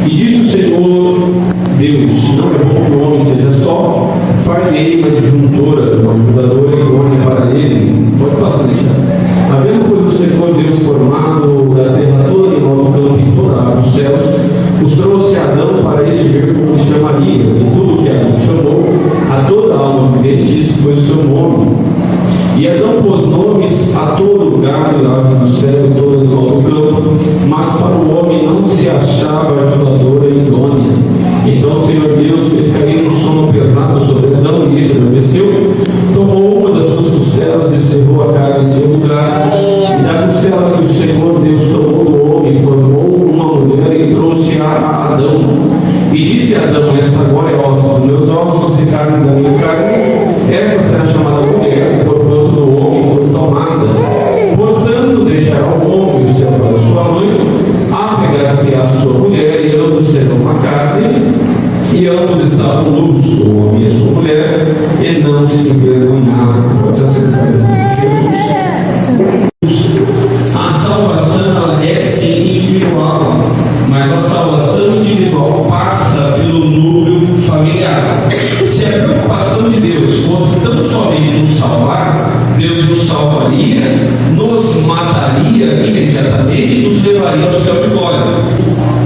E disse o Senhor Deus: não é bom que o homem esteja só, far-lhe-ei uma adjuntora, uma ajudadora idônea para ele. Pode passar, deixar. Havendo, pois, o Senhor Deus formado da terra toda, animal do campo e toda a ave dos céus, os trouxe a Adão para este ver como se chamaria. E tudo que Adão chamou, a toda a alma vivente, isso foi o seu nome. E Adão pôs nomes a todo gado, ave do céu e todo animal do campo, mas para o homem não se achava ajudadora idônea. Então o Senhor Deus fez cair um sono pesado sobre Adão, e este adormeceu, tomou uma das suas costelas e cerrou a carne em seu lugar. E da costela que o Senhor Deus tomou do homem, formou uma mulher e trouxe a Adão. E disse a Adão: esta agora é osso dos meus ossos e carne da minha carne, esta será chamada mulher, porquanto do homem foi tomada. Portanto, deixará o homem o seu para sua mãe, apegar-se à sua mulher, e ambos serão uma carne, e ambos estavam nus, o homem e a sua mulher, e não se envergonhavam. Pode se assentar em Jesus. A salvação, ela é sim individual, mas a salvação individual passa pelo núcleo familiar. Se a preocupação de Deus fosse tão somente nos salvar, Deus nos salvaria, nos mataria imediatamente e nos levaria ao céu de glória.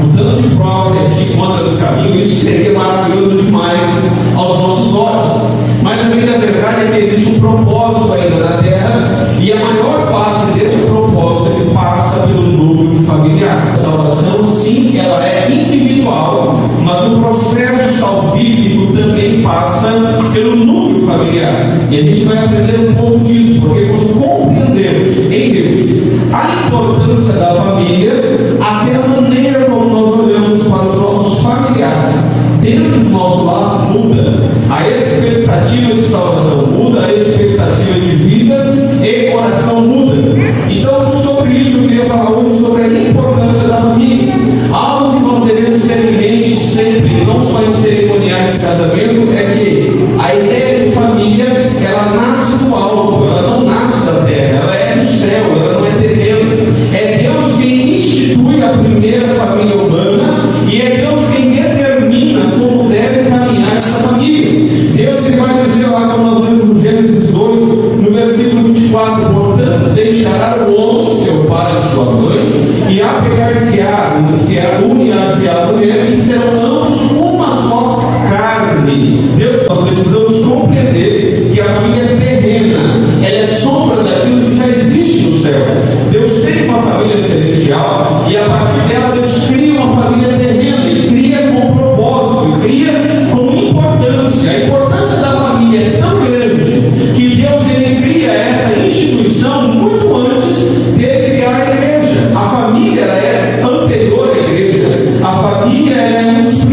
O tanto de prova que a gente encontra no caminho, isso seria maravilhoso demais aos nossos olhos. Mas a verdade é que existe um propósito ainda na terra, e a maior parte desse propósito ele passa pelo núcleo familiar. A salvação, sim, ela é individual, mas o processo salvífico também passa pelo núcleo familiar. E a gente vai aprender um pouco disso, porque quando compreendemos em Deus a importância da família, até a maneira como nós olhamos para os nossos familiares dentro do nosso lar muda. A expectativa de salvação muda, a expectativa de vida e coração muda. Então, sobre isso, eu queria falar hoje sobre a importância da família. Algo que nós devemos ter em mente sempre, não só em cerimoniais de casamento, é que a ideia de família, ela nasce do alto, ela não nasce da terra, ela é do céu, ela não é terrena. É Deus quem institui a primeira família humana, e é Deus quem determina como deve caminhar essa família. Deus ele vai dizer lá, como nós vemos no Gênesis 2, no versículo 24: portanto, deixará o homem seu pai e sua mãe, e apegar-se-á, unir-se-á a mulher, e serão ambos uma só carne. Deus, nós precisamos compreender que a família terrena, ela é sombra daquilo que já existe no céu. Deus tem uma família celestial, e a partir dela Deus cria uma família terrena, e cria com propósito, cria com importância. A importância da família é tão grande que Deus ele cria essa instituição muito antes de criar a igreja. A família é anterior à igreja. A família é um dos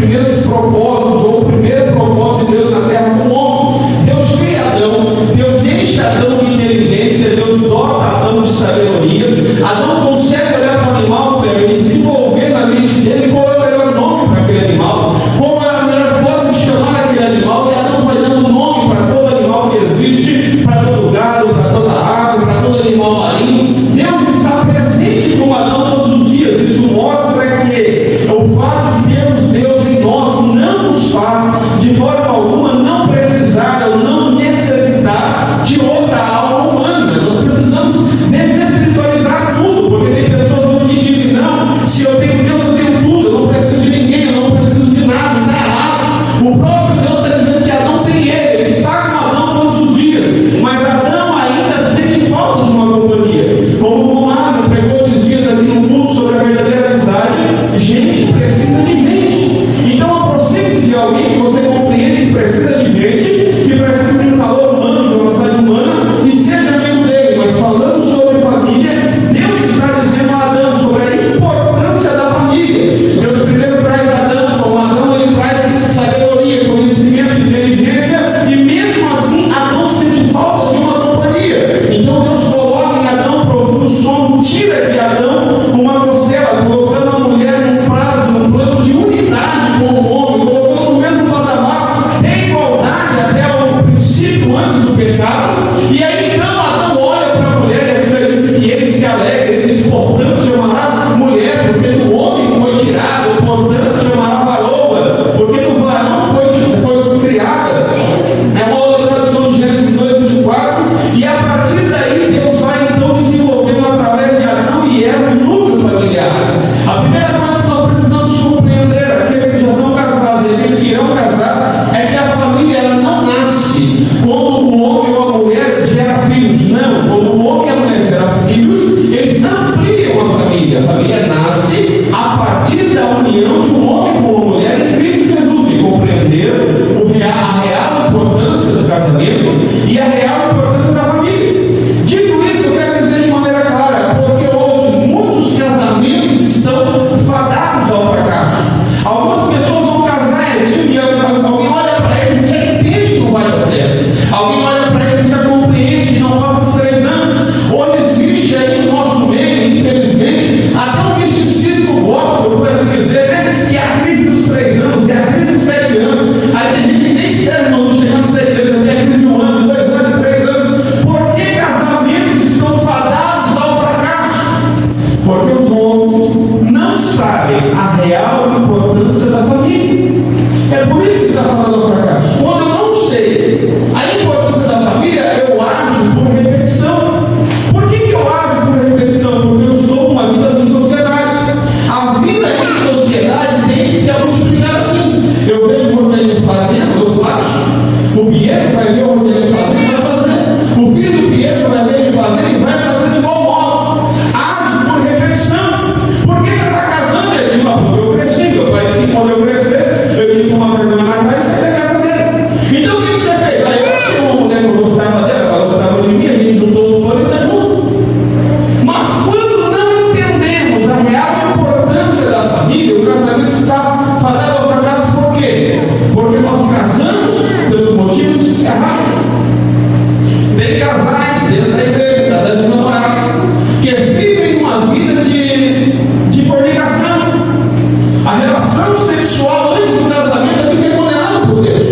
real importância da família. É por isso que está falando do fracasso. Quando eu não sei a importância da família, eu ajo por repetição. Por que eu ajo por repetição? Porque eu estou numa vida em sociedade. A vida em sociedade tem que se multiplicar assim. Eu vejo o Rogério fazendo, eu faço. O Pietro vai ver o Rogério fazendo, vai fazer. O filho do Pietro vai ver ele fazendo e vai fazer de igual modo. Age por repetição. Por que você está casando? Eu digo, porque eu cresci. Meu pai disse, quando eu crescesse, eu tive uma vergonha mais vai sair da casa dele. Então o que você fez? Aí eu achei uma mulher que eu gostava dela, ela gostava de mim, a gente juntou os planos e está junto. Mas quando não entendemos a real importância da família, o casamento está fadado ao fracasso. Por quê? Porque nós casamos pelos motivos errados. Tem casais dentro da igreja, casais de namorado, que vivem uma vida de fornicação. A relação sexual antes do casamento é condenada por Deus.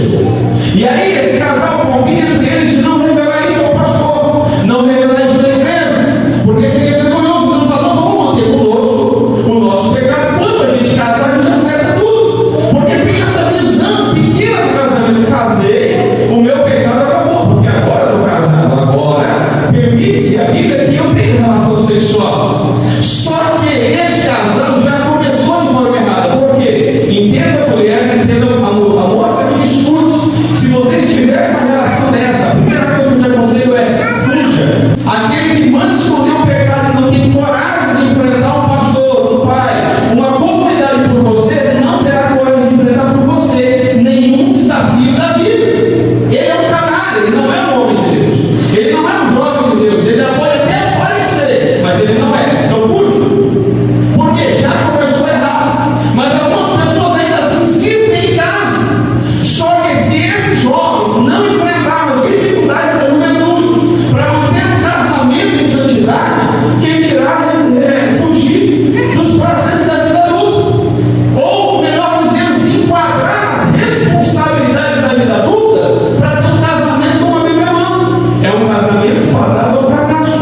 E aí esse casal combina entre eles de não revelar isso ao pastor, não revelar isso à igreja, porque seria vergonhoso. Deus falou, vamos manter conosco o nosso pecado. Quando a gente casa, a gente acerta tudo. Porque tem essa visão pequena do casamento. Casei, o meu pecado acabou, porque agora eu estou casado. Agora permite-se a Bíblia que eu tenha relação sexual. Só que esse casal já começou de forma errada. Por quê? Entenda a mulher, entenda a moça que me escute. Se você estiver em uma relação dessa, a primeira coisa que eu te aconselho é fuja. Aquele que manda esconder o pecado e não tem coragem de enfrentar um pastor, um pai, uma comunidade por você, não terá coragem de enfrentar por você nenhum desafio da vida. Ele é um canalha, ele não é um homem de Deus. Ele não é um jovem de Deus. Ele pode até parecer, mas ele não é. Então fuja. Porque já começou errado. Mas algumas pessoas ainda assim insistem em casa. Só que se esses jovens não enfrentaram as dificuldades da juventude para manter um casamento em santidade, quem dirá fugir dos prazeres da vida adulta. Ou, melhor dizendo, se enquadrar nas responsabilidades da vida adulta para ter um casamento como a Bíblia manda. É um casamento fadado ao fracasso.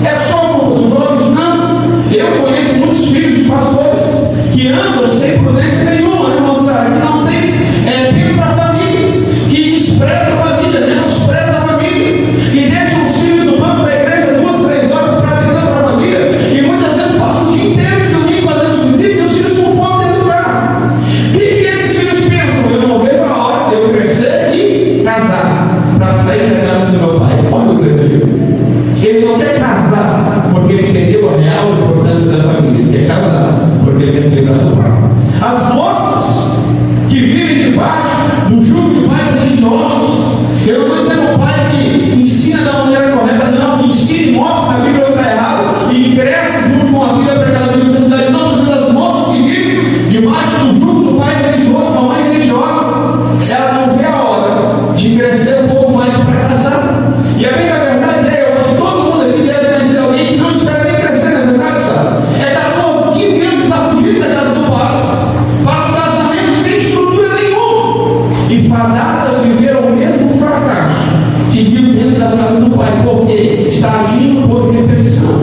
É só culpa dos jovens? Não. Eu conheço muitos filhos de pastores que andam sem prudência nenhuma, demonstrar que não tem tempo para a família, que despreza a família, menospreza a família, que deixam os filhos no banco da igreja 2, 3 horas para atender para a família, e muitas vezes passam o dia inteiro de domingo fazendo visita e os filhos com fome dentro do carro. O que esses filhos pensam? Eu não vejo a hora de eu crescer e casar, para sair da casa do meu pai. Olha o grande erro. Ele não quer casar porque ele entendeu a real importância da família. Ele quer casar porque ele quer se livrar do pai. As moças que vivem debaixo do jugo de pais religiosos, eu não estou dizendo o pai que ensina da maneira correta, não, que ensina e mostra na Bíblia onde está errado e cresce junto com a filha para que ela viva em santidade. Não, estou dizendo as moças que vivem debaixo do jugo do pai religioso, da mãe religiosa, ela não vê a hora de crescer um pouco mais para casar. E a minha verdade é, eu acho que todo mundo aqui deve conhecer alguém que não espera nem crescer, na verdade, sabe? É 14, 15 anos está fugindo da casa do pai para um casamento sem estrutura nenhuma e fadada a viver o mesmo fracasso que vive dentro da casa do pai, porque está agindo por repetição.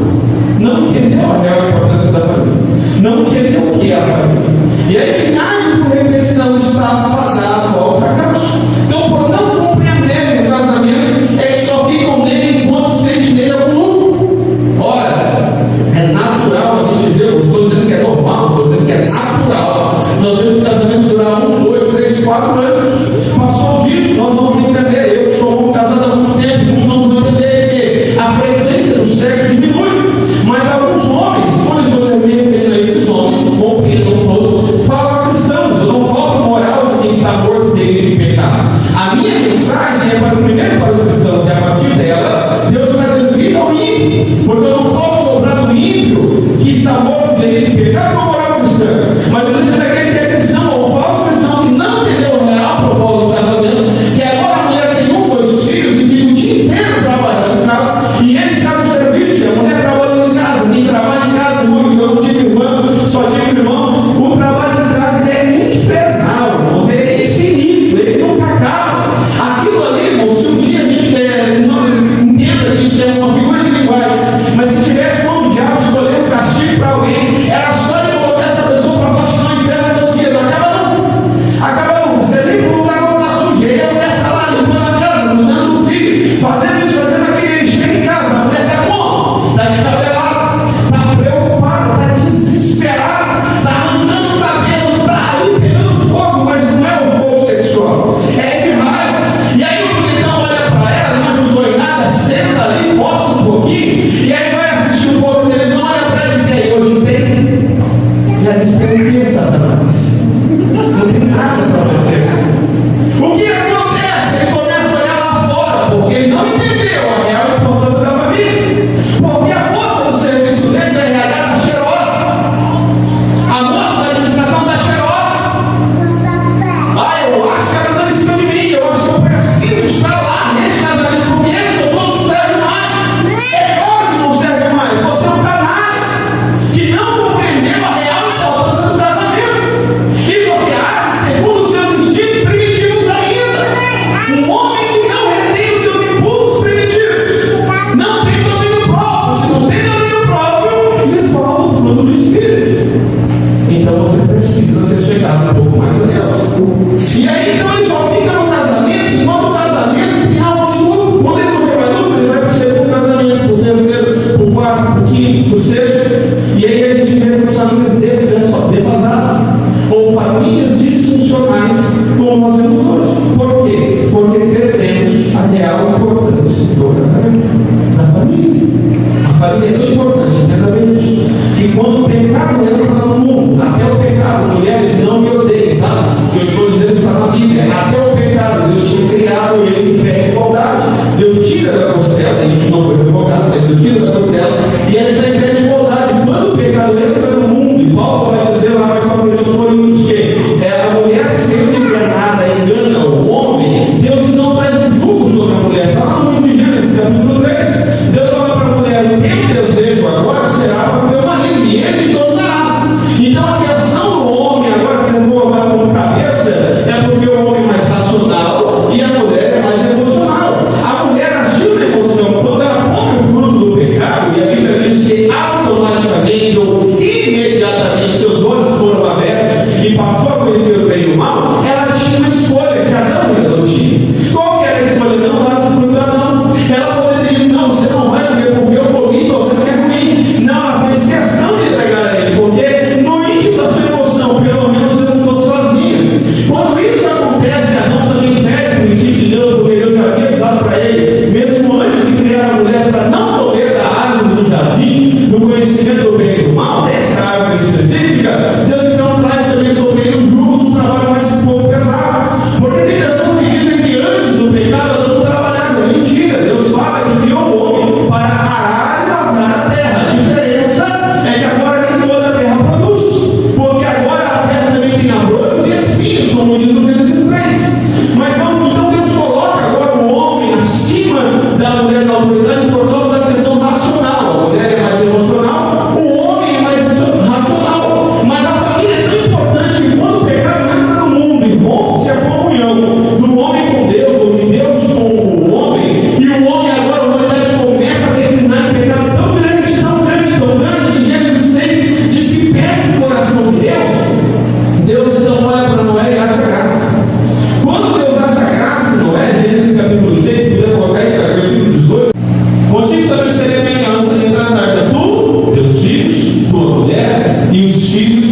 Não entendeu a real importância da família, não entendeu o que é a família. E aí quem age por repetição está fadado ao fracasso. Então, por não compreender o casamento, é que só ficam nele enquanto sente nele algum lucro. Ora, é natural a gente ver, não estou dizendo que é normal, estou dizendo que é natural. Nós vemos casamento durar 1, 2, 3, 4 anos. Passou disso, nós vamos entender. Eu sou casado há muito tempo, nós vamos entender que a frequência do sexo diminui. Mas alguns homens, quando eu estou me referindo a esses homens, compreendam todos, falam a cristãos. Eu não cobro moral de quem está morto dele de pecar. A minha mensagem é primeiro para os cristãos, e a partir dela, Deus traz vida ao ímpio, porque eu não posso cobrar do ímpio que está morto dele de pecar com a moral cristã. Mas eu estou dizendo aquele que é cristão ou falso cristão que não entendeu o real propósito do casamento, que agora respeitasse um pouco mais a Deus. E aí então ele só fica no casamento, e quando o casamento tem algo de lucro. Quando ele não tem mais lucro, ele vai para o segundo casamento, para o terceiro, para o quarto, para o quinto, para o sexto. E aí a gente vê essas famílias devasadas, ou famílias disfuncionais, como nós vemos hoje. Por quê? Porque perdemos a real importância do casamento, da família. A família é tão importante, entenda bem isso, que quando o pecado entra no mundo, até o pecado, mulheres não me odeiem, tá? Eu estou dizendo isso na Bíblia, até o pecado, Deus tinha criado eles em pé de igualdade. Deus tira da costela, isso não foi revogado, mas Deus tira da costela, e eles estão em pé de igualdade. Quando o pecado entra no mundo, e Paulo vai dizer lá mais para frente aos Coríntios que a mulher sendo enganada engana o homem, Deus então traz um jugo sobre a mulher. Está lá no livro de Gênesis, capítulo 3. Deus fala para a mulher: o teu desejo agora será para o teu marido, e ele te dominará. Então a criação do homem agora sendo colocada como cabeça é porque o homem é mais racional e a mulher é mais emocional. A mulher agiu na emoção quando ela come o fruto do pecado, e a Bíblia diz que automaticamente ou imediatamente seus olhos foram abertos e passou a conhecer o bem e o mal. Ela tinha uma escolha que Adão não tinha. Qual que era a escolha? Não dar o fruto a Adão. Ela poderia dizer: não, você não vai comer porque eu comi, estou vendo que é ruim. Não, ela fez questão de entregar a ele, porque no íntimo da sua emoção, pelo menos você não estou sozinha. Quando isso acontece, Adão também fere o princípio de Deus, porque Deus já havia avisado para ele, mesmo antes de criar a mulher, para não comer da árvore do jardim, do conhecimento do bem e do mal, dessa árvore específica. Deus então traz também sobre ele um jugo do trabalho mais um pouco pesado. Porque tem pessoas que dizem que antes do pecado ela não trabalhava. Mentira, Deus fala que criou o homem para arar e lavrar a terra. A diferença é que agora nem toda a terra produz, porque agora a terra também tem abrolhos e espinhos, como diz no Gênesis 3. Mas então Deus coloca agora o homem acima da mulher na autoridade por causa da questão racional. A mulher é mais emocional, o homem é mais racional. Mas a família é tão importante que quando o pecado entra no mundo e rompe-se a comunhão do homem com Deus, ou de Deus com o homem, e o homem agora, a humanidade, começa a declinar em pecado tão grande, tão grande, tão grande, que Gênesis 6 diz que perde o coração de Deus. Deus então olha para Noé e acha graça. Quando Deus acha graça em Noé, Gênesis capítulo 6, se puder colocar isso, versículo 18, contigo estabelecerei a minha aliança entre as arcas, tu, teus filhos, tua mulher e os filhos,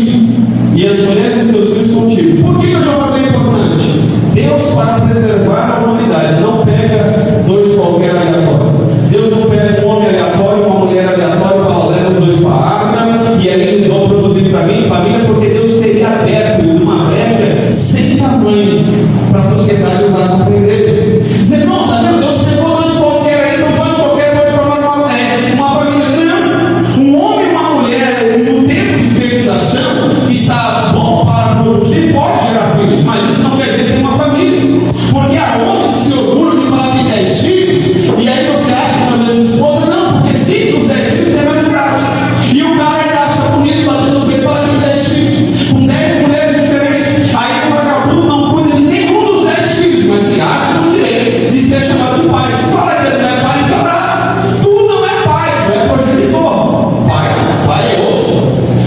e as mulheres dos teus filhos contigo. Por que eu já falei importante? Deus, para preservar a humanidade, não pega dois qualquer aleatório. Deus não pega um homem aleatório, uma mulher aleatória e fala: leva os dois para a arca, e aí eles vão produzir família, porque Deus teria aberto uma brecha sem tamanho para a sociedade usar contra a igreja. Você não, tá vendo? Deus pegou dois qualquer aí, então dois qualquer pode formar uma família. Não. Um homem e uma mulher, no tempo de fecundação, que está bom para produzir, pode gerar filhos, mas isso não quer dizer que tem uma família. Porque há homens que se orgulham de falar que tem 10 filhos, e aí você acha que é a mesma esposa? Não, porque 5 dos 10 filhos tem mais idade. E o cara ainda acha bonito, batendo no peito e fala que tem 10 filhos, com 10 mulheres diferentes. Aí o vagabundo não cuida de nenhum dos 10 filhos, mas se acha no direito de ser chamado de pai. Se fala que ele não é pai, fica bravo. Tu não é pai, tu é progenitor. Pai é outro.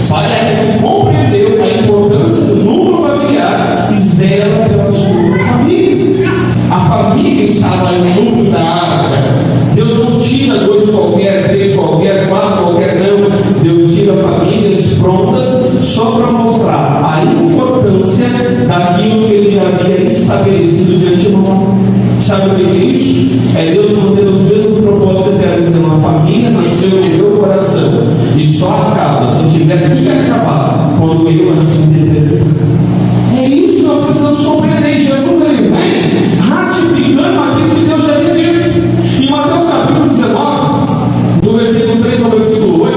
Pai é aquele que compreendeu a importância do núcleo familiar e zela pela sua família. A família estava no núcleo da arca. Deus não tira dois qualquer, 3 qualquer, 4 qualquer, não. Deus tira famílias prontas só para mostrar a importância daquilo que ele já havia estabelecido de antemão. Sabe o que é isso? É Deus mantendo os mesmos propósitos eternos. Uma família nasceu no meu coração e só acaba, se tiver que acabar, quando eu assim determino. É isso que nós precisamos compreender. Jesus ele vem ratificando aquilo que Deus já havia dito. Em Mateus capítulo 19, do versículo 3 ao versículo 8,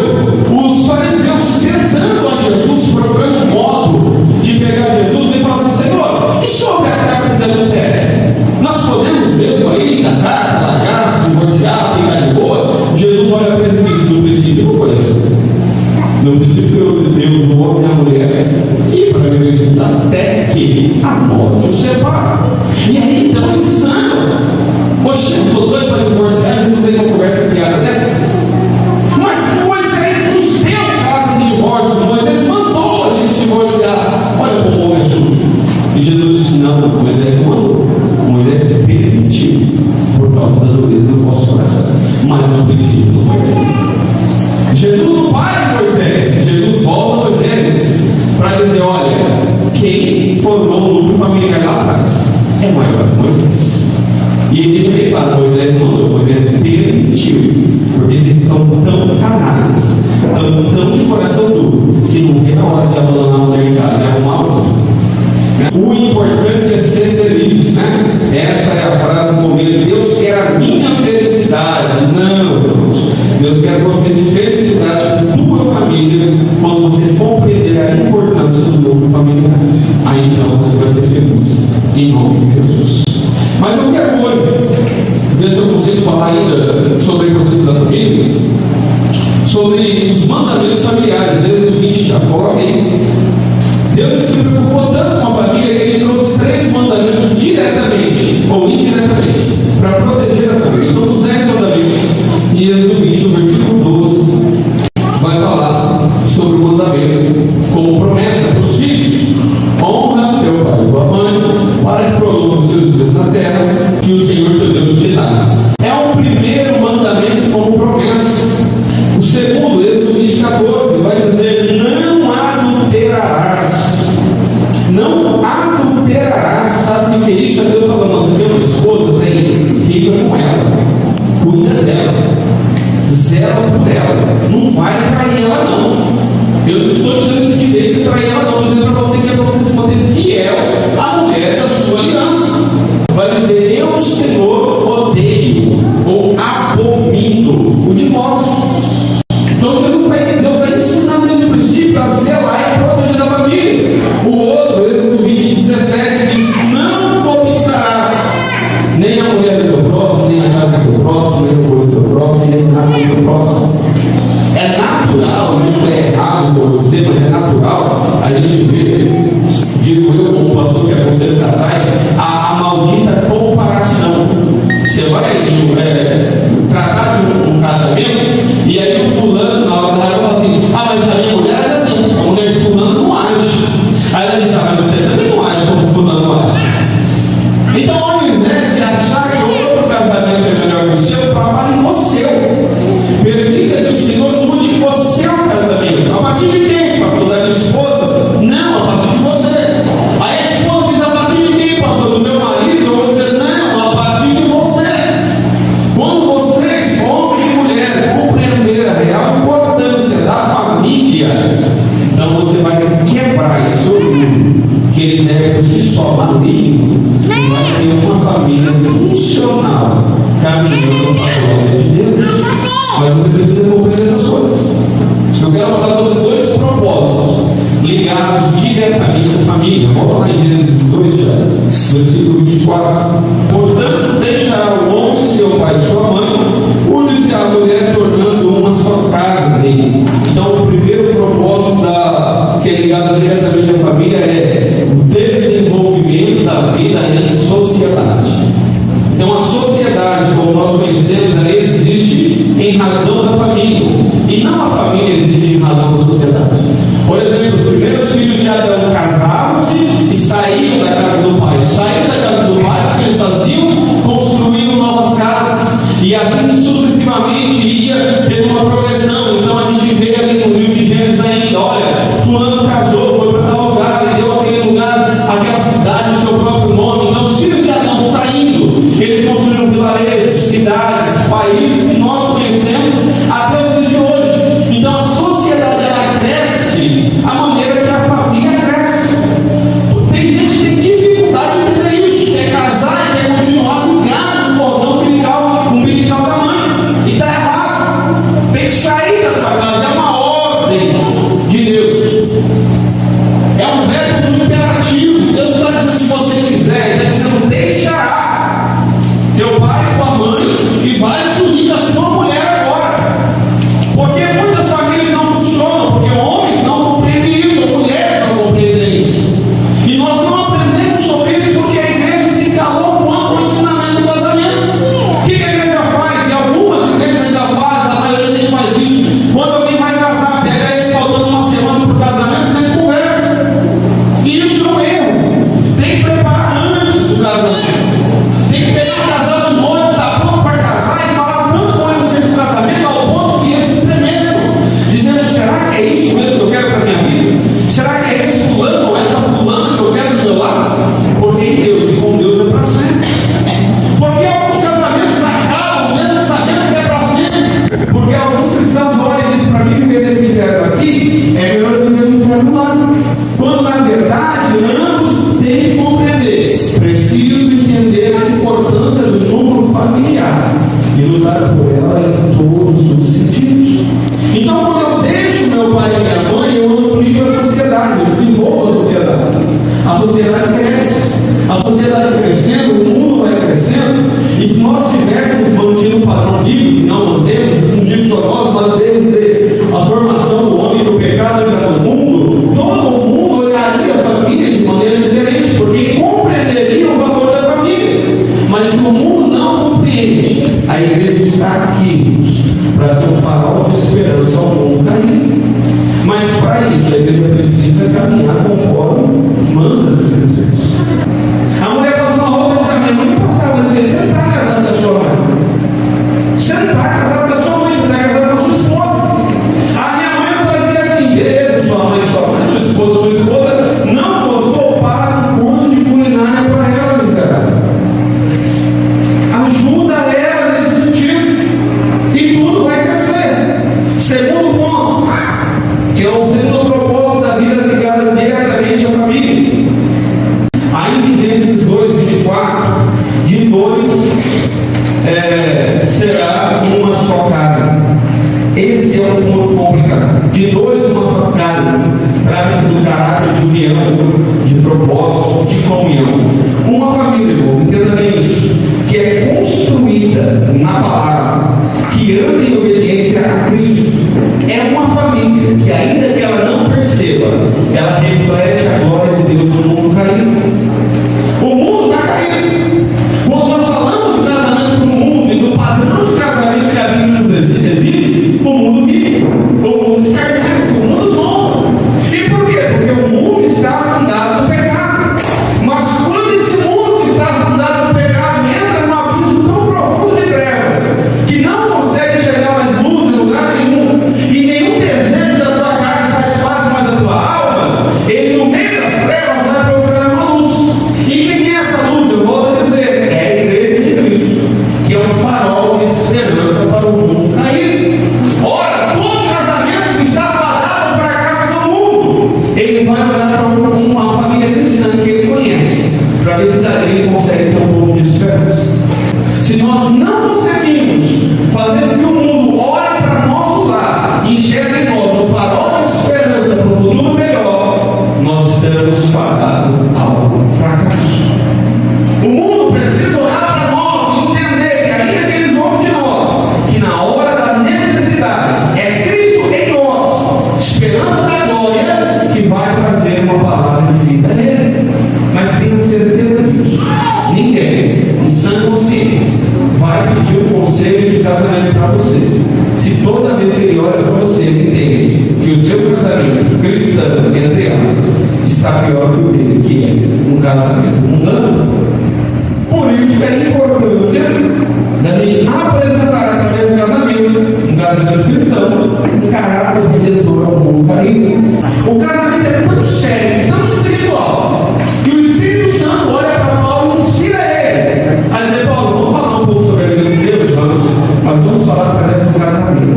os fariseus tentando a Jesus, procurando um modo de pegar Jesus, e falam assim: Senhor, e sobre a carta de adultério? Nós podemos mesmo aí da carta, largar, se divorciar, ficar de boa? Jesus olha para ele e diz: no princípio não foi assim. No princípio Deus o homem e a mulher, e para viver junto até que a morte os separa. E aí então esses andam. Poxa, eu estou doido para divorciar, Jesus tem uma conversa fiada dessa. Mas Moisés nos deu carta de divórcio, Moisés mandou a gente divorciar. Olha como o homem Não, Moisés não mandou. Moisés permitiu por causa da dureza do vosso coração. Mas no princípio não foi assim. Jesus não para em Moisés. Jesus volta no Gênesis para dizer: olha, quem formou o núcleo familiar lá atrás é maior que Moisés. E ele deixa bem claro: Moisés não mandou, Moisés permitiu. Porque eles estão tão canalhas, tão de coração duro, que não vê a hora de abandonar a mulher em casa e arrumar outra. O importante é ser feliz, né? Essa é a frase do momento. Deus quer a minha felicidade. Não, Deus quer a tua felicidade com tua família. Quando você compreender a importância do núcleo familiar, aí então você vai ser feliz, em nome de Jesus. Mas eu quero hoje ver se eu consigo falar ainda sobre a importância da família, sobre os mandamentos familiares. Êxodo 20 de Jacó. Deus se preocupou tanto com a família que ele trouxe 3 mandamentos diretamente ou indiretamente para proteger a família. Então, os 10 mandamentos, em Êxodo 20, no versículo 12, vai falar sobre o mandamento como promessa para os filhos: honra teu pai e tua mãe, para que prolongue os seus dias na terra que o Senhor teu Deus te dá. É o primeiro mandamento como promessa. O segundo, Êxodo 20, 14, vai dizer: não adulterarás. Não adulterarás. Sabe o que é isso? É Deus falando: você tem uma esposa, fica com ela, cuida dela, zela por ela, não vai trair ela não. Eu não estou te dando esse direito de trair ela não. Estou dizendo para você que é para você se manter fiel à mulher da sua aliança. Vai dizer: eu, Senhor, odeio ou abomino o divórcio. Então Deus vai ensinar desde o princípio a zelar e proteger a família. O outro, Êxodo 20, 17, diz: não cobiçarás nem a mulher do teu próximo, nem a casa do teu próximo, nem o corpo do teu próximo, nem nada do teu próximo. É natural, isso é errado que eu vou dizer, mas é natural a gente ver, digo eu como pastor que aconselho casais, a maldita comparação. Você vai tratar de um casamento e aí o fulano, na hora da raiva, fala assim: ah, mas a minha mulher é assim, a mulher de fulano não age. Aí ela diz: ah, mas você também não age como fulano age. Então, ao invés de achar que outro casamento é melhor que o seu, trabalhe com o seu. Permita que o Senhor mude o seu casamento. A partir de quem, pastor? Da minha esposa? Não, a partir de você. Aí a esposa diz: a partir de quem, pastor? Do meu marido? Eu vou dizer: não, a partir de você. Quando vocês, homem e mulher, compreender a real importância da família, então você vai quebrar esse orgulho que eles devem por si só maligno, e vai ter uma família funcional caminhando para a glória de Deus. Mas você precisa compreender essas coisas. Eu quero falar sobre 2 propósitos ligados diretamente à família. Volta lá em Gênesis 2, versículo 24. Portanto, deixará o homem seu pai e sua mãe, une-se a mulher, tornando uma só carne. Então, o primeiro propósito que é ligado diretamente à família é o desenvolvimento da vida em sociedade. Então, a sociedade, como nós conhecemos, ela existe em razão da família, e não a família existe em razão da sociedade. Por exemplo, os primeiros filhos de Adão casaram-se e saíram da casa do pai. Saíram da casa do pai porque eles faziam, construíram novas casas, e assim sucessivamente ia tendo uma progressão. Então a gente vê ali no livro de Gênesis ainda: olha, fulano casou, foi para tal lugar, ele deu aquele lugar, aquela cidade, o seu próprio nome. Então os filhos de Adão saindo, eles construíram vilarejos, cidades, países que nós conhecemos até os dias de hoje. Então a sociedade, ela cresce à maneira sociedade cresce. A sociedade crescendo, o mundo vai crescendo, e se nós tivéssemos mantido o padrão bíblico, não mantemos, não digo só nós, mas desde a formação do homem do pecado entra no mundo, todo mundo olharia a família de maneira diferente, porque compreenderia o valor da família. Mas se o mundo não compreende, a igreja está aqui para ser um farol de esperança ao mundo caído. Mas para isso a igreja precisa caminhar conforme manda as Escrituras. A mulher passou uma roupa e disse: a minha mãe passava dizendo: você não está casado com a sua mãe, você não está casado com a sua mãe, você está casado com a sua esposa. A minha mãe fazia assim: beleza, sua mãe, sua esposa não gostou, para um curso de culinária para ela, miserável. Ajuda ela nesse sentido e tudo vai crescer. Segundo ponto, que é o segundo propósito da vida ligada diretamente à família. Ainda em Gênesis 2, 24, de dois será uma só carne. Esse é um ponto complicado. De dois, uma só carne. Trata-se do caráter de união, de propósito, de comunhão. Uma família, irmão, entenda bem isso, que é construída na palavra, que anda em obediência a Cristo, é uma família que, ainda que ela não perceba, ela reflete a glória de Deus no mundo caído. O mundo está caído. Quando nós falamos de casamento para o mundo e do padrão de casamento que a Bíblia nos exige, o mundo vive, o mundo escarnece, o mundo zomba. E por quê? Porque o mundo está fundado no pecado. Mas quando esse mundo que está fundado no pecado entra num abismo tão profundo de trevas, que não consegue chegar mais luz em lugar nenhum, e nenhum desejo da tua carne satisfaz mais a tua alma, ele no meio das trevas vai procurar uma luz. E quem é essa luz? Eu volto a dizer, é a igreja de Cristo, que é um farol de esperança para o mundo caído. Ora, todo casamento que está fadado ao fracasso no mundo, ele vai olhar para uma família cristã que ele conhece, para ver se dali ele consegue ter um pouco de esperança. Se nós não conseguimos fazer com que o mundo olhe para nosso lado e enxergue em nós um farol de esperança para um futuro melhor, nós estamos fadados ao fracasso. O mundo precisa olhar para nós e entender que ainda que eles vão de nós, que na hora da necessidade é Cristo em nós, esperança da glória, que vai trazer uma palavra de vida nele. Mas tenha certeza disso. Ninguém, em sã consciência, vai pedir um conselho de casamento para você, se toda vez que ele olha para você, ele entende que o seu casamento cristão, entre aspas, está pior que o dele, que é um casamento mundano. Por isso é a importância da gente apresentar através do casamento, um casamento cristão, um caráter redentor ao mundo caído. O casamento é tão sério, tão espiritual, que o Espírito Santo olha para Paulo e inspira ele a dizer: Paulo, vamos falar um pouco sobre a vida de Deus, mas vamos falar através do casamento.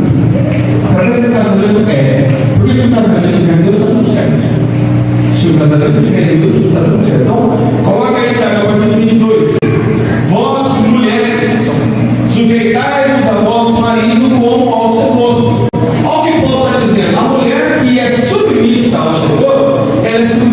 Através do casamento porque se o casamento tiver Deus, está tudo certo. Se o casamento tiver Deus, está tudo certo. Então, coloca aí, Tiago, a partir do 22. Vós, mulheres, sujeitai-vos a vosso marido como ao Senhor. Olha o que Paulo está dizendo. A mulher que é submissa ao Senhor, ela é submissa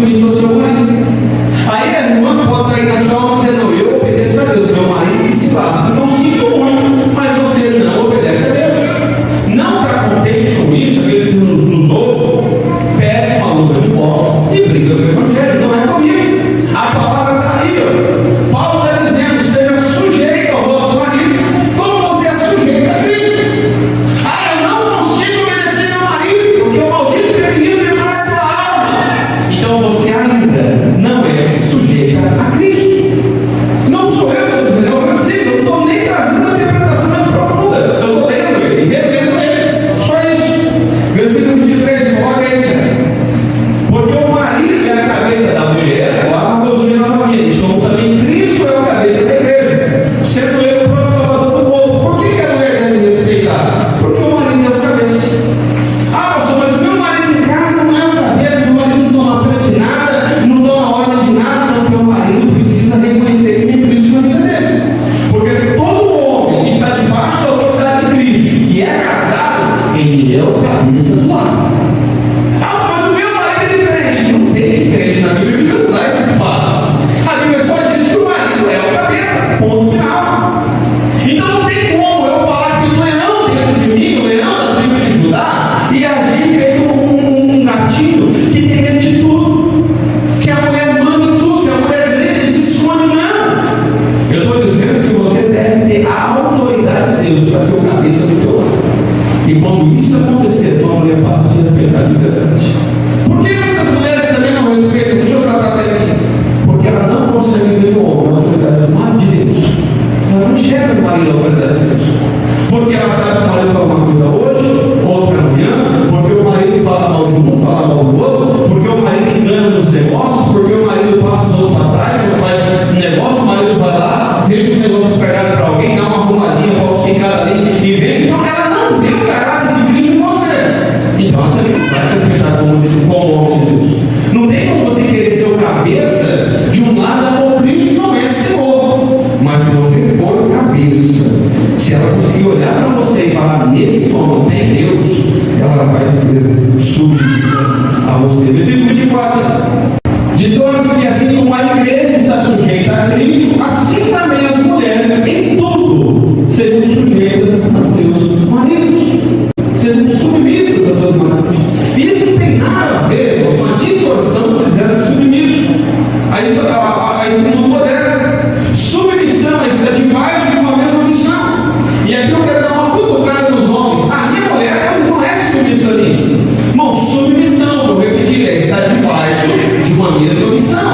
a esse mundo moderno. Submissão é estar debaixo de uma mesma missão. E aqui eu quero dar uma cutucada nos homens. A minha mulher não é submissa a mim. Irmão, submissão, vou repetir, é estar debaixo de uma mesma missão.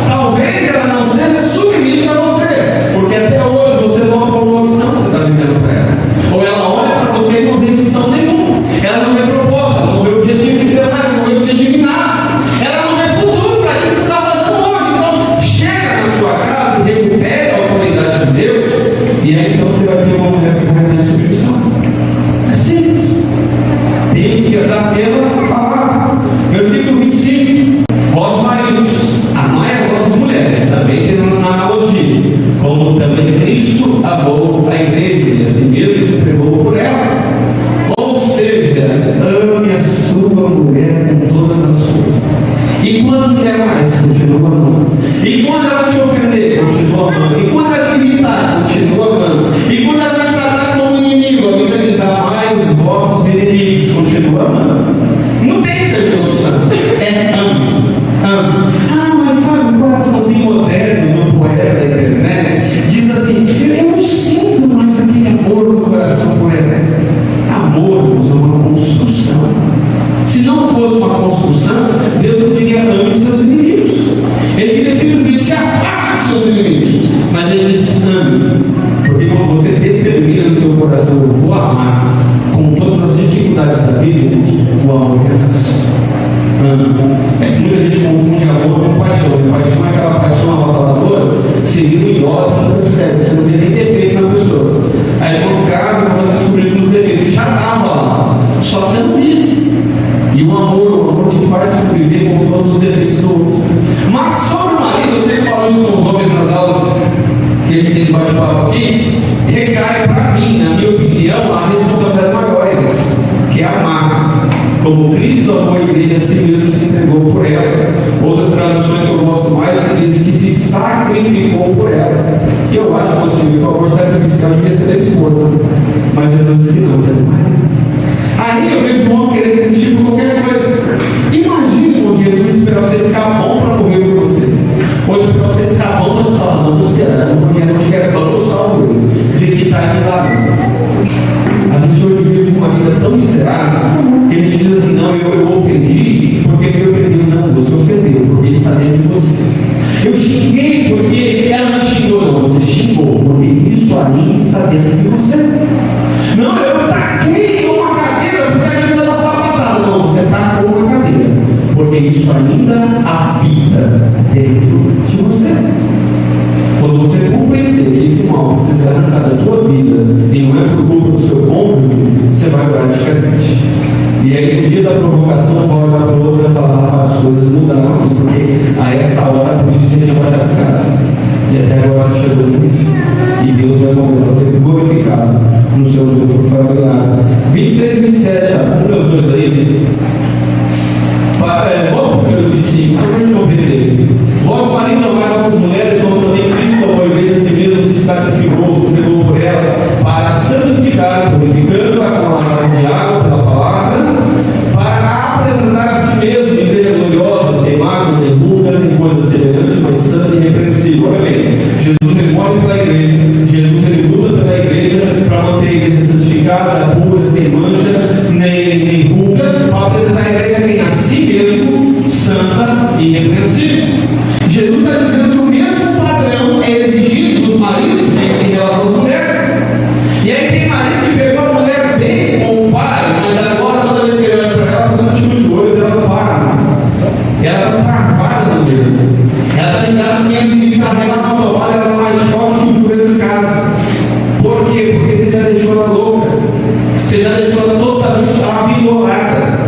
Talvez ela não seja submissa a você, porque até hoje você não tem uma missão que você está vivendo para ela. Ou ela olha para você e não vê missão nenhuma. Ela não vê proposta, ela não vê objetivo que você faz, ela não vê objetivo em nada. Ela não vê futuro para aquilo que você está fazendo hoje. Então, chega na sua casa e recupere a autoridade de Deus, e aí então você vai ter uma mulher que vai ter submissão. É simples. Temos que andar pela palavra. Versículo 25. Vós maridos, amai as vossas mulheres, também tendo uma analogia, como também Cristo amou a igreja e assim mesmo se entregou por ela. Ou seja, ame a sua mulher com todas as forças. E quando der mais, continua amando. E quando ela te ofender, continua amando. E quando ela te irritar, continua amando. E quando ela te tratar como inimigo, a Bíblia diz: amai os vossos inimigos, continua amando. Não tem segunda opção. É ame. Ame. Ah, mas sabe o coraçãozinho moderno do poeta da internet? Diz assim: eu não sinto mais aquele amor no coração por ela. Amor é uma construção. Se não fosse uma construção, Deus não diria ame seus inimigos. Ele diria simplesmente: se afaste dos seus inimigos. Mas ele diz: ame. Porque quando você determina no teu coração, eu vou amar, com todas as dificuldades da vida, o amor renasce. É que muita gente confunde amor com paixão. Paixão é aquela paixão avassaladora, seria um idólatra, não percebe, você não vê nem defeito na pessoa. Aí quando casa, você descobrir que os defeitos já estavam lá, só que você não via. E o amor te faz conviver com todos os defeitos do outro. Mas sobre o marido, eu sei que falou isso com os homens nas aulas que a gente tem de bate-papo aqui, recai para mim, na minha opinião, a responsabilidade maior, que é amar. Como Cristo amou a igreja, a si mesmo se entregou por ela. Outras traduções que eu gosto mais diz que se sacrificou por ela. E eu acho possível que o amor sacrificial devia ser da esposa. Mas Jesus disse que não, que é do marido. Aí eu vejo um homem querendo desistir por qualquer coisa. Imagina, irmão, Jesus esperar você ficar bom para morrer por você. Ou esperar você ficar bom para te salvar. Não, porque não quero bom, eu salvo ele. De que está em lado. A gente hoje vive uma vida tão miserável que a gente diz assim: não, eu ofendi porque me ofendeu. Não, você ofendeu porque está dentro de você. Eu xinguei porque ela não xingou. Não, você xingou porque isso ali está dentro de você. Não, eu taquei uma cadeira porque a gente está na sapatada. Não, você tacou uma cadeira porque isso ainda habita dentro de você. Quando você compreender que esse mal precisa arrancar da tua vida e não é por culpa do seu cônjuge, você vai orar diferente. E aí no dia da provocação, volta para outra falar: as coisas mudaram aqui, porque a essa hora, por isso que a gente vai estar em casa. E até agora chegou e Deus vai começar a ser glorificado no seu grupo familiar. 26 e 27, meus dois aí. Volta para o primeiro 25, só para a gente compreender. Vós, marido, amai vossas mulheres, como também Cristo amou a igreja, a si mesmo se sacrificou, se entregou por ela, para santificar, purificando-a com a lavagem de água pela palavra, para apresentar a si mesmo igreja gloriosa, sem mácula, sem ruga, nem coisa semelhante, mas santa e irrepreensível. Olha bem, Jesus ele morre pela igreja, Jesus ele luta pela igreja para manter a igreja santificada, pura, sem mancha, nem ruga, para apresentar a igreja quem a si mesmo, santa e irrepreensível. Jesus está dizendo que o mesmo padrão é exigido dos maridos em relação às mulheres. E aí tem marido que pegou a mulher bem com o pai, mas agora toda vez que ele olha para ela, está dando tipo de olho, ela não para mais. Ela está travada no meio. Ela está ligada 15 minutos na régua na tomada, ela está mais forte que o joelho de casa. Por quê? Porque você já deixou ela louca. Você já deixou ela totalmente apimolada.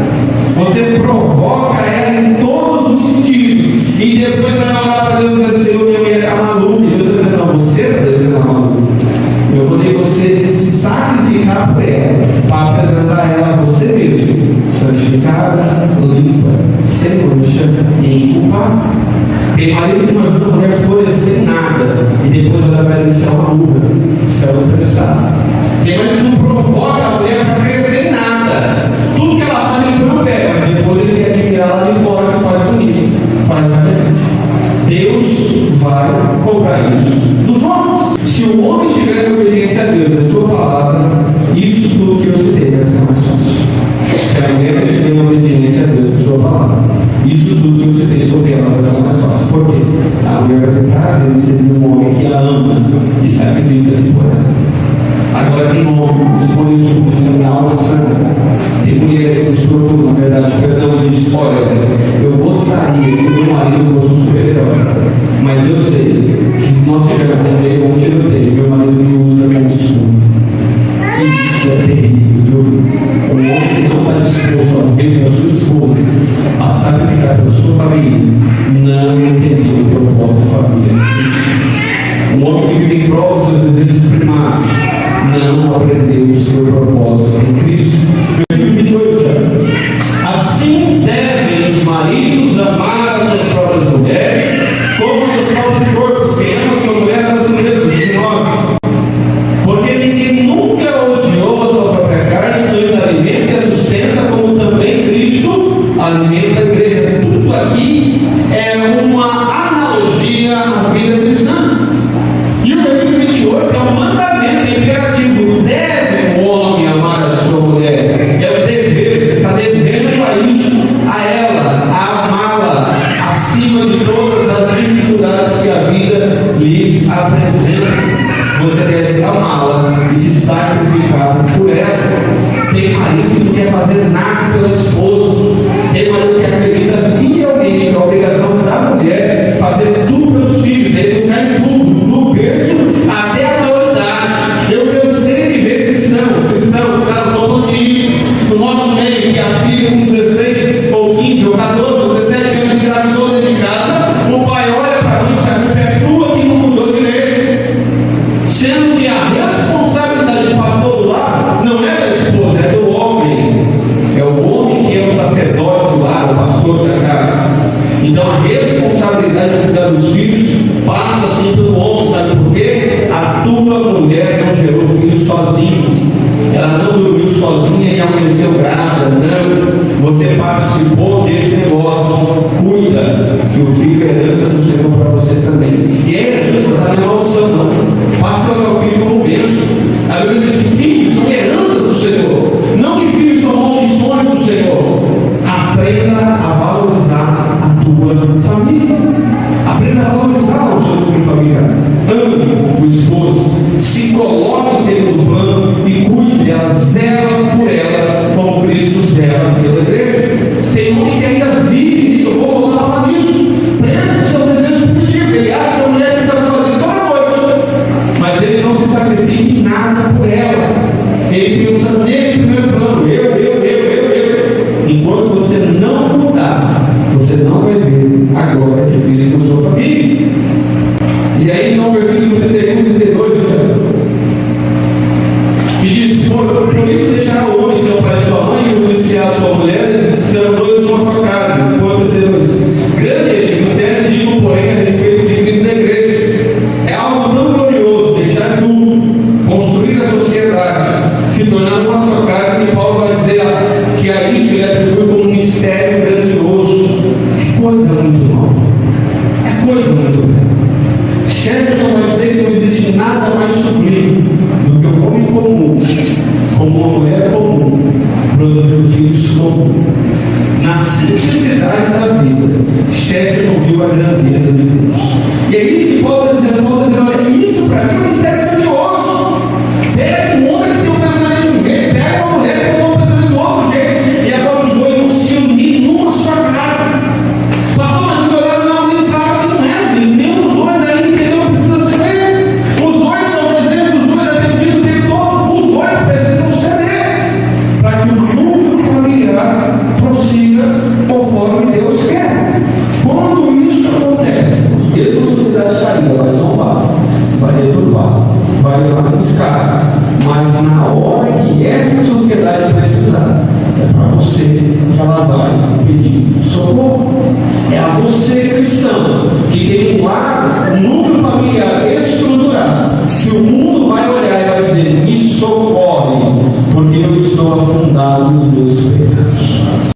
Você provoca ela em todos os sentidos. E depois vai orar para Deus e dizer: Senhor, minha mulher está maluca. E Deus vai dizer: não, você está maluca. Eu mandei você se sacrificar por ela, para apresentar ela a você mesmo, santificada, limpa, sem mancha e inculpável. Tem marido que imagina a mulher florescer em nada e depois ela vai dizer: céu maluca, céu emprestado. Tem marido que não provoca a mulher para crescer em nada. Tudo que ela faz ele não pega, mas depois ele quer admirar ela de fora, que faz bonito, faz diferente. Deus cobrar isso dos homens. Se o homem estiver em obediência a Deus, a sua palavra, isso tudo que eu citei vai ficar mais fácil. Se a mulher estiver em obediência a Deus, a sua palavra, isso tudo que eu citei sobre ela vai ficar mais fácil. Por quê? A mulher vai ter prazer em servir um homem que a ama e sacrifica-se por ela. Agora tem homens, por isso, que estão na alma santa. Tem mulheres que procuram, na verdade, perdão, e diz: olha, eu gostaria que o meu marido fosse um super-herói, mas eu sei que se nós tivermos no meio um tiroteio, meu marido me usa como escudo. Isso é terrível. Um homem que não está disposto a morrer pela sua esposa, a sacrificar pela sua família, não entendeu o propósito da família. Um homem que vive em prol dos seus desejos primários, não aprendeu o seu propósito em Cristo. Versículo 28. Assim devem os maridos amar as suas próprias mulheres, como os seus próprios corpos. Quem ama sua mulher ama a si mesmo. 19. Porque ninguém nunca odiou a sua própria carne, antes alimenta e a sustenta, como também Cristo alimenta a igreja. Tudo aqui é uma analogia à vida cristã. E o versículo 28 é um mandamento imperativo. Deve o homem amar a sua mulher. É o dever, você está devendo a isso, a ela, a amá-la, acima de todas as dificuldades que a vida lhes apresenta. Você deve amá-la e se sacrificar por ela. Tem marido que não quer fazer nada pela esposa. Tem marido que acredita fielmente que a obrigação da mulher é fazer tudo pelos filhos, educar em tudo, do berço até a maioridade. Eu cansei de ver cristãos, caras todos no nosso meio, que a filha com 16 ou 15 ou 14 ou 17 anos engravidou dentro de casa, o pai olha para a mãe e sabe, pertua que não mudou direito, sendo que a responsabilidade de pastor do lar não é da esposa, é do homem. É o homem que é o sacerdote do lar, o pastor da casa. Então a responsabilidade de cuidar dos filhos passa assim pelo homem, sabe por quê? A tua mulher não gerou filhos sozinhos, ela não dormiu sozinha e amanheceu grávida, não. Você participou desse negócio, cuida, que o filho é herança do Senhor para você também. E a herança não é maldição, não. Passa o meu filho como bênção. A Bíblia diz que filhos são heranças do Senhor, não que filhos são maldições do Senhor. Aprenda a valorizar a tua família. Aprenda a valorizar o seu grupo de família. Ame o esposo, se coloque dentro do plano e cuide dela, zela por ela, como Cristo zela pela igreja. Tem homem que ainda vive nisso, eu vou voltar a falar nisso. Presta os seus desejos primitivos. Ele acha que a mulher precisa fazer toda noite, mas ele não se sacrifica em nada por ela. Ele pensa nele em primeiro plano, eu. Enquanto você não mudar, você não vai ver a glória de Cristo na sua família. E aí, no versículo 31 e 32, que diz: por isso deixará o homem seu pai e sua mãe e unir-se-á a sua mulher, serão dois uma só carne. Ponto 32. Grande é este mistério, digo, porém, a respeito de Cristo na igreja. É algo tão glorioso deixar tudo, construir a sociedade, se tornar uma só carne, que Paulo vai dizer que a isso ele atribui como um mistério grandioso. Que coisa muito nova. É coisa muito grande. Chesterton vai dizer que não existe nada mais sublime do que um homem comum, como uma mulher comum, produzir filhos comuns. Na simplicidade da vida, Chesterton viu a grandeza de Deus. E é isso que Paulo está dizendo. Paulo está dizendo: olha, isso para mim é um mistério grandioso. Pega um homem que tem um pensamento de um jeito, pega uma mulher que tem um pensamento de outro jeito, e agora os dois vão se unir numa só carne. Pastor, mas o meu lado não é muito claro que não é, nenhum dos dois ainda entendeu que precisa ceder. Os dois são desejos, os dois atendidos o tempo todo, os dois precisam ceder para que o núcleo familiar prossiga conforme Deus quer. Quando isso acontece, mesmo a sociedade caída vai zombar, vai deturbar, vai levar um escada, mas na hora que essa sociedade precisar, é para você que ela vai pedir